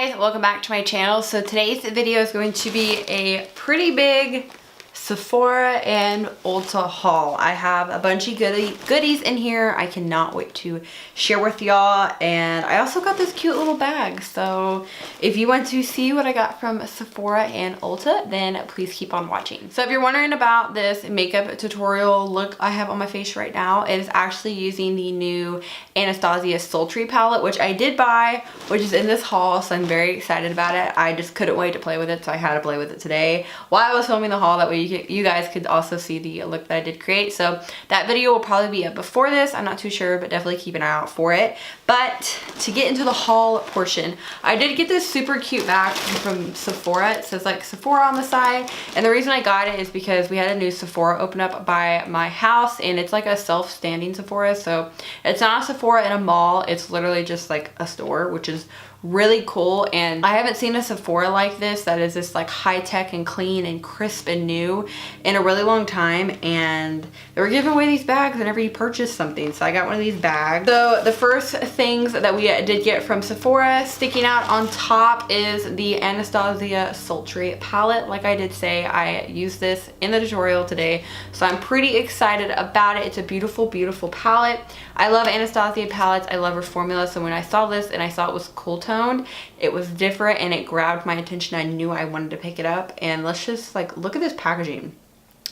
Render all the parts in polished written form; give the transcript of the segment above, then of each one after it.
guys, welcome back to my channel. So today's video is going to be a pretty big Sephora and Ulta haul. I have a bunch of goodies in here I cannot wait to share with y'all, and I also got this cute little bag. So if you want to see what I got from Sephora and Ulta, then please keep on watching. So if you're wondering about this makeup tutorial look I have on my face right now, it is actually using the new Anastacio Sultry palette, which I did buy, which is in this haul, so I'm very excited about it. I just couldn't wait to play with it, so I had to play with it today while I was filming the haul. That way you guys could also see the look that I did create. So that video will probably be up before this. I'm not too sure, but definitely keep an eye out for it. But to get into the haul portion, I did get this super cute bag from Sephora. It says like Sephora on the side, and the reason I got it is because we had a new Sephora open up by my house, and it's like a self-standing Sephora. So it's not a Sephora in a mall, it's literally just like a store, which is really cool. And I haven't seen a Sephora like this that is just like high-tech and clean and crisp and new in a really long time, and they were giving away these bags whenever you purchase something, so I got one of these bags. So the first things that we did get from Sephora, sticking out on top, is the Anastacio Sultry palette. Like I did say, I used this in the tutorial today, so I'm pretty excited about it. It's a beautiful palette. I love Anastacio palettes, I love her formula, so when I saw this and I saw it was cool toned, it was different and it grabbed my attention. I knew I wanted to pick it up, and let's just like look at this packaging.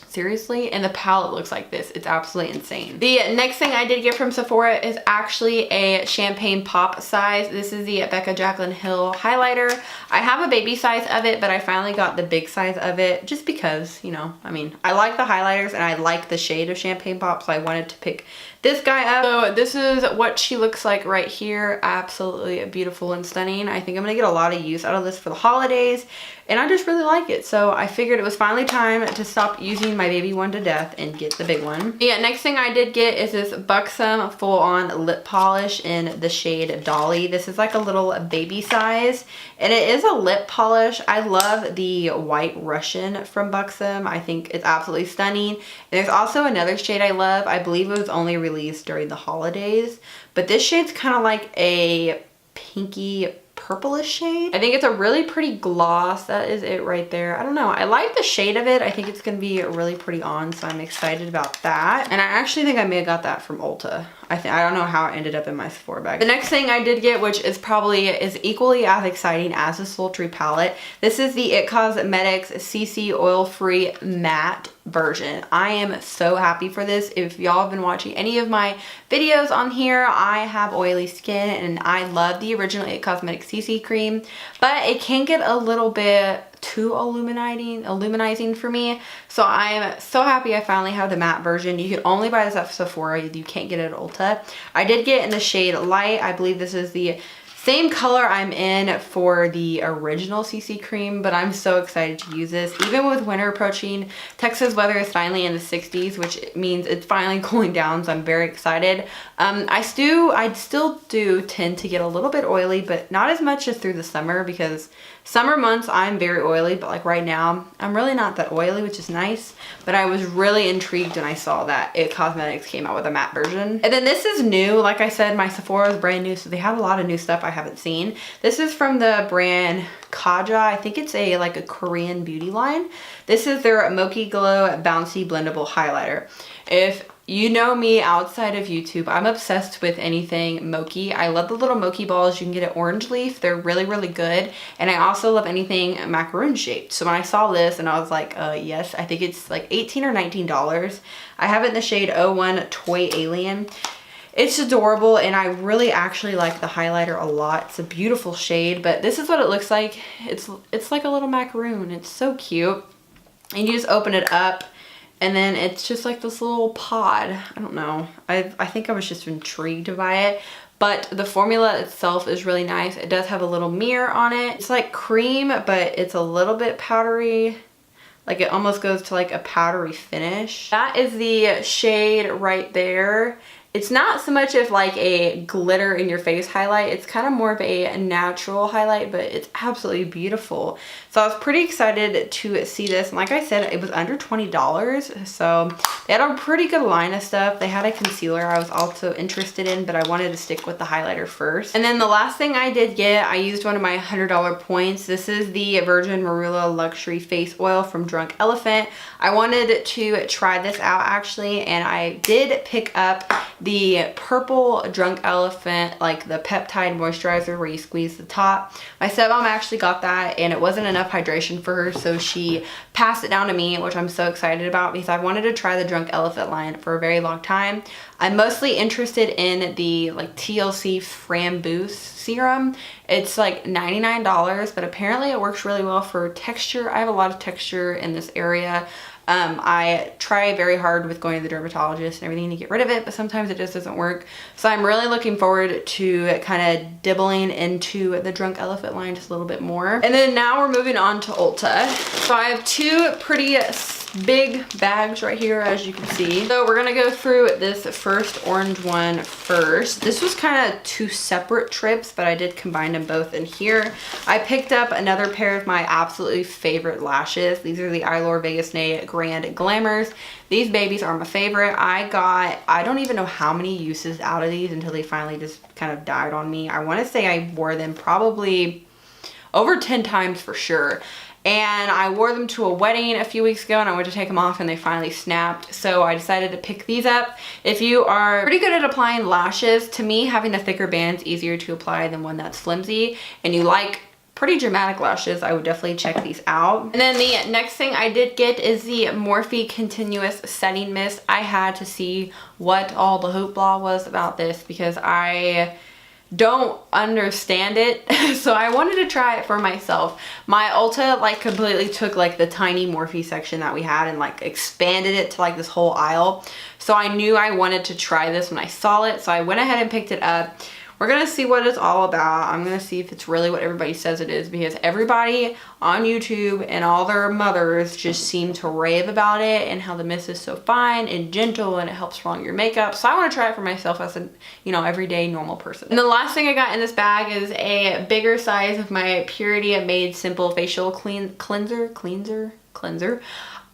Seriously, and the palette looks like this. It's absolutely insane. The next thing I did get from Sephora is actually a champagne pop size. This is the Abeka Jacqueline Hill highlighter. I have a baby size of it, but I finally got the big size of it just because, you know, I mean, I like the highlighters and I like the shade of champagne pop, so I wanted to pick this guy up. So this is what she looks like right here. Absolutely beautiful and stunning. I think I'm gonna get a lot of use out of this for the holidays, and I just really like it. So I figured it was finally time to stop using my baby one to death and get the big one. Yeah, next thing I did get is this Buxom full-on lip polish in the shade Dolly. This is like a little baby size, and it is a lip polish. I love the White Russian from Buxom. I think it's absolutely stunning. And there's also another shade I love. I believe it was only released during the holidays, but this shade's kind of like a pinky purplish shade. I think it's a really pretty gloss. That is it right there. I don't know. I like the shade of it. I think it's gonna be really pretty on, so I'm excited about that. And I actually think I may have got that from Ulta. I don't know how it ended up in my Sephora bag. The next thing I did get, which is probably equally as exciting as the Sultry palette, this is the It Cosmetics CC Oil-Free Matte version. I am so happy for this. If y'all have been watching any of my videos on here, I have oily skin and I love the original It Cosmetics CC cream, but it can get a little bit too illuminizing for me. So I am so happy I finally have the matte version. You can only buy this at Sephora. You can't get it at Ulta. I did get in the shade Light. I believe this is the same color I'm in for the original CC cream, but I'm so excited to use this. Even with winter approaching, Texas weather is finally in the 60s, which means it's finally cooling down, so I'm very excited. I still do tend to get a little bit oily, but not as much as through the summer, because summer months I'm very oily, but like right now I'm really not that oily, which is nice. But I was really intrigued when I saw that It Cosmetics came out with a matte version. And then this is new. Like I said, my Sephora is brand new, so they have a lot of new stuff I haven't seen. This is from the brand Kaja. I think it's like a Korean beauty line. This is their Mochi Glow Bouncy Blendable Highlighter. If you know me outside of YouTube, I'm obsessed with anything Mochi. I love the little Mochi balls you can get at Orange Leaf. They're really, really good. And I also love anything macaroon shaped. So when I saw this and I was like, yes, I think it's like $18 or $19. I have it in the shade 01 Toy Alien. It's adorable, and I really actually like the highlighter a lot. It's a beautiful shade, but this is what it looks like. It's like a little macaroon. It's so cute. And you just open it up, and then it's just like this little pod. I don't know. I think I was just intrigued by it. But the formula itself is really nice. It does have a little mirror on it. It's like cream, but it's a little bit powdery. Like it almost goes to like a powdery finish. That is the shade right there. it's not so much of like a glitter in your face highlight. It's kind of more of a natural highlight, but it's absolutely beautiful. So I was pretty excited to see this. And like I said, it was under $20. So they had a pretty good line of stuff. They had a concealer I was also interested in, but I wanted to stick with the highlighter first. And then the last thing I did get, I used one of my $100 points. This is the Virgin Marilla Luxury Face Oil from Drunk Elephant. I wanted to try this out actually, and I did pick up the purple Drunk Elephant, like the peptide moisturizer where you squeeze the top. My stepmom actually got that, and it wasn't enough hydration for her, so she passed it down to me, which I'm so excited about because I wanted to try the Drunk Elephant line for a very long time. I'm mostly interested in the like TLC Framboos serum. It's like $99, but apparently it works really well for texture. I have a lot of texture in this area. I try very hard with going to the dermatologist and everything to get rid of it, but sometimes it just doesn't work. So I'm really looking forward to kind of dibbling into the Drunk Elephant line just a little bit more. And then now we're moving on to Ulta. So I have two pretty big bags right here, as you can see. So we're gonna go through this first orange one first. This was kind of two separate trips, but I did combine them both in here. I picked up another pair of my absolutely favorite lashes. These are the Eylure Vegas Nay Grand Glamours. These babies are my favorite. I don't even know how many uses out of these until they finally just kind of died on me. I want to say I wore them probably over 10 times for sure. And I wore them to a wedding a few weeks ago and I went to take them off and they finally snapped. So I decided to pick these up. If you are pretty good at applying lashes, to me having a thicker band is easier to apply than one that's flimsy, and you like pretty dramatic lashes, I would definitely check these out. And then the next thing I did get is the Morphe Continuous Setting Mist. I had to see what all the hoopla was about this because I don't understand it. So I wanted to try it for myself. My Ulta like completely took like the tiny Morphe section that we had and like expanded it to like this whole aisle. So I knew I wanted to try this when I saw it. So I went ahead and picked it up. We're gonna see what it's all about. I'm gonna see if it's really what everybody says it is, because everybody on YouTube and all their mothers just seem to rave about it and how the mist is so fine and gentle and it helps prolong your makeup. So I wanna try it for myself as a, you know, everyday normal person. And the last thing I got in this bag is a bigger size of my Purity Made Simple Facial Cleanser.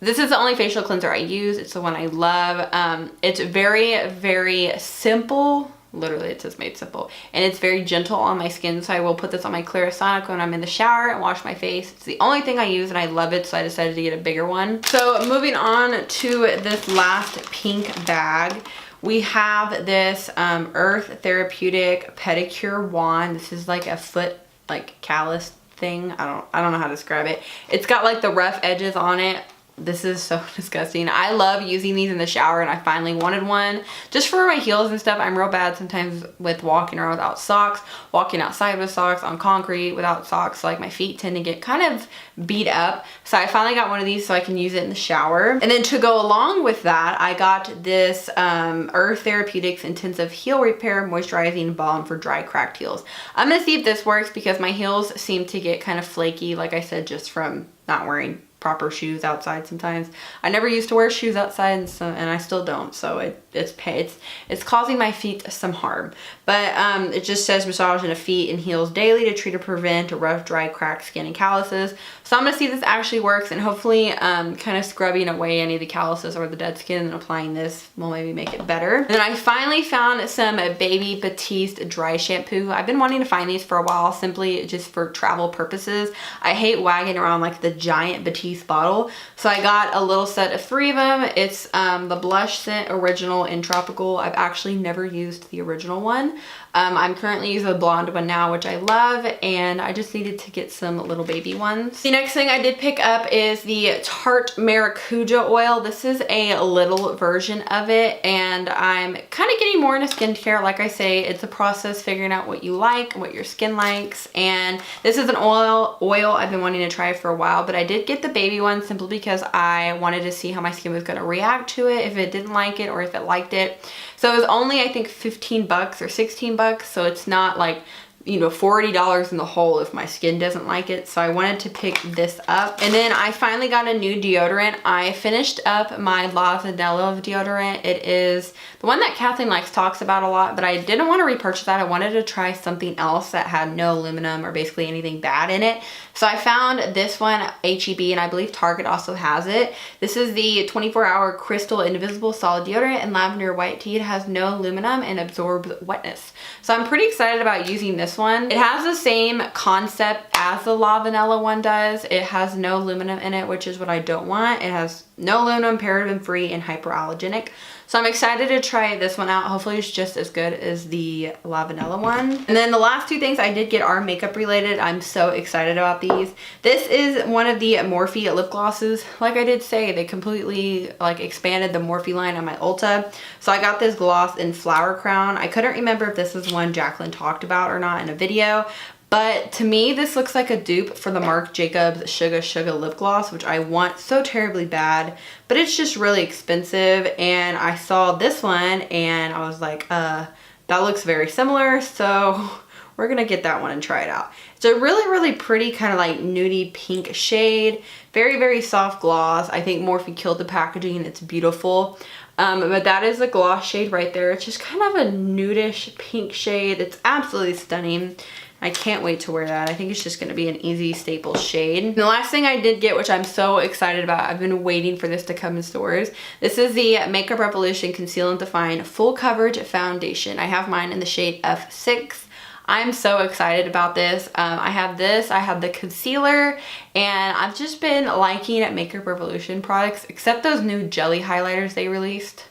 This is the only facial cleanser I use. It's the one I love. It's very, very simple. Literally it says made simple, and it's very gentle on my skin, so I will put this on my Clarisonic when I'm in the shower and wash my face. It's the only thing I use and I love it, so I decided to get a bigger one. So moving on to this last pink bag, we have this Earth Therapeutic Pedicure wand. This is like a foot like callus thing. I don't know how to describe it. It's got like the rough edges on it. This is so disgusting. I love using these in the shower, and I finally wanted one just for my heels and stuff. I'm real bad sometimes with walking around without socks, walking outside with socks, on concrete without socks. Like my feet tend to get kind of beat up. So I finally got one of these so I can use it in the shower. And then to go along with that, I got this Earth Therapeutics Intensive Heel Repair Moisturizing Balm for dry cracked heels. I'm gonna see if this works because my heels seem to get kind of flaky, like I said, just from not wearing proper shoes outside sometimes. I never used to wear shoes outside, and I still don't, so it's causing my feet some harm. But it just says massage in the feet and heels daily to treat or prevent a rough, dry, cracked skin and calluses. So I'm gonna see if this actually works, and hopefully kind of scrubbing away any of the calluses or the dead skin and applying this will maybe make it better. And then I finally found some baby Batiste dry shampoo. I've been wanting to find these for a while, simply just for travel purposes. I hate wagging around like the giant Batiste bottle, so I got a little set of 3 of them. It's the blush scent original and tropical. I've actually never used the original one. I'm currently using the blonde one now, which I love, and I just needed to get some little baby ones. The next thing I did pick up is the Tarte Maracuja Oil. This is a little version of it, and I'm kind of getting more into skincare. Like I say, it's a process figuring out what you like, what your skin likes, and this is an oil I've been wanting to try for a while, but I did get the baby one simply because I wanted to see how my skin was going to react to it, if it didn't like it or if it liked it. So it was only, I think, 15 bucks or 16 bucks, so it's not like you know, $40 in the hole if my skin doesn't like it. So I wanted to pick this up. And then I finally got a new deodorant. I finished up my Lavender deodorant. It is the one that Kathleen talks about a lot, but I didn't want to repurchase that. I wanted to try something else that had no aluminum or basically anything bad in it. So I found this one at H-E-B, and I believe Target also has it. This is the 24-hour Crystal Invisible Solid Deodorant in lavender white tea. It has no aluminum and absorbs wetness. So I'm pretty excited about using this one. It has the same concept as the La Vanilla one does. It has no aluminum in it, which is what I don't want. It has no aluminum, paraben free, and hyperallergenic. So I'm excited to try this one out. Hopefully it's just as good as the La Vanilla one. And then the last two things I did get are makeup related. I'm so excited about these. This is one of the Morphe lip glosses. Like I did say, they completely expanded the Morphe line on my Ulta. So I got this gloss in Flower Crown. I couldn't remember if this is one Jacqueline talked about or not in a video. But to me, this looks like a dupe for the Marc Jacobs Suga Suga lip gloss, which I want so terribly bad, but it's just really expensive. And I saw this one and I was like, that looks very similar. So we're gonna get that one and try it out. It's a really, really pretty kind of like nudie pink shade. Very, very soft gloss. I think Morphe killed the packaging and it's beautiful. But that is the gloss shade right there. It's just kind of a nudish pink shade. It's absolutely stunning. I can't wait to wear that. I think it's just going to be an easy staple shade. And the last thing I did get, which I'm so excited about, I've been waiting for this to come in stores. This is the Makeup Revolution Conceal and Define Full Coverage Foundation. I have mine in the shade F6. I'm so excited about this. I have this, I have the concealer, and I've just been liking Makeup Revolution products, except those new jelly highlighters they released.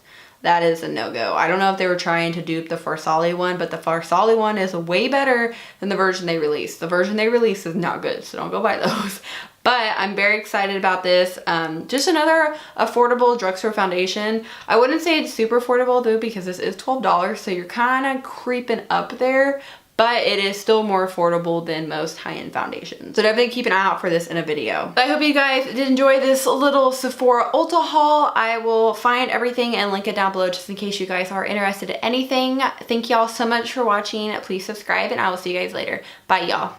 That is a no-go. I don't know if they were trying to dupe the Farsali one, but the Farsali one is way better than the version they released. The version they released is not good, so don't go buy those. But I'm very excited about this. Just another affordable drugstore foundation. I wouldn't say it's super affordable though, because this is $12, so you're kind of creeping up there. But it is still more affordable than most high-end foundations. So definitely keep an eye out for this in a video. I hope you guys did enjoy this little Sephora Ulta haul. I will find everything and link it down below just in case you guys are interested in anything. Thank y'all so much for watching. Please subscribe and I will see you guys later. Bye y'all.